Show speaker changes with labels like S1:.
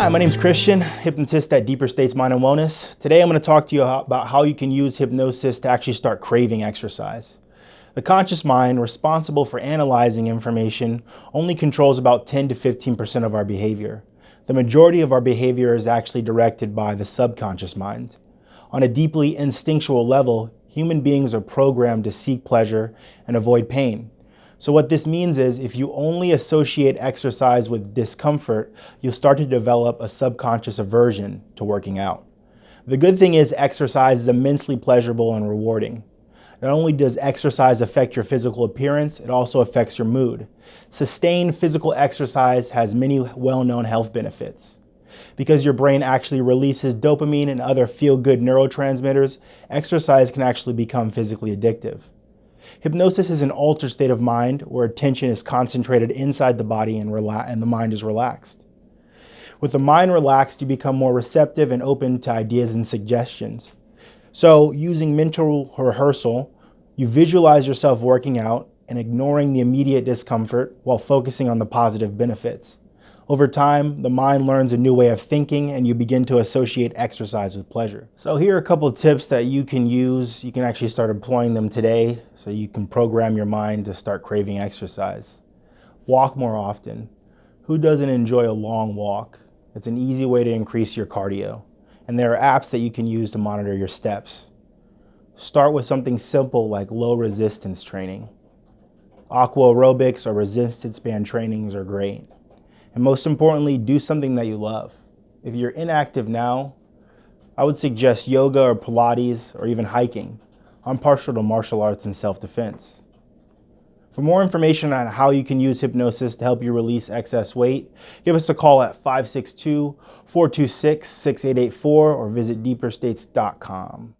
S1: Hi, my name is Christian, hypnotist at Deeper States Mind and Wellness. Today I'm going to talk to you about how you can use hypnosis to actually start craving exercise. The conscious mind, responsible for analyzing information, only controls about 10 to 15% of our behavior. The majority of our behavior is actually directed by the subconscious mind. On a deeply instinctual level, human beings are programmed to seek pleasure and avoid pain. So what this means is if you only associate exercise with discomfort, you'll start to develop a subconscious aversion to working out. The good thing is exercise is immensely pleasurable and rewarding. Not only does exercise affect your physical appearance, it also affects your mood. Sustained physical exercise has many well-known health benefits. Because your brain actually releases dopamine and other feel-good neurotransmitters, exercise can actually become physically addictive. Hypnosis is an altered state of mind where attention is concentrated inside the body and the mind is relaxed. With the mind relaxed, you become more receptive and open to ideas and suggestions. So, using mental rehearsal, you visualize yourself working out and ignoring the immediate discomfort while focusing on the positive benefits. Over time, the mind learns a new way of thinking and you begin to associate exercise with pleasure. So here are a couple of tips that you can use. You can actually start employing them today so you can program your mind to start craving exercise. Walk more often. Who doesn't enjoy a long walk? It's an easy way to increase your cardio. And there are apps that you can use to monitor your steps. Start with something simple like low resistance training. Aqua aerobics or resistance band trainings are great. And most importantly, do something that you love. If you're inactive now, I would suggest yoga or Pilates or even hiking. I'm partial to martial arts and self-defense. For more information on how you can use hypnosis to help you release excess weight, give us a call at 562-426-6884 or visit deeperstates.com.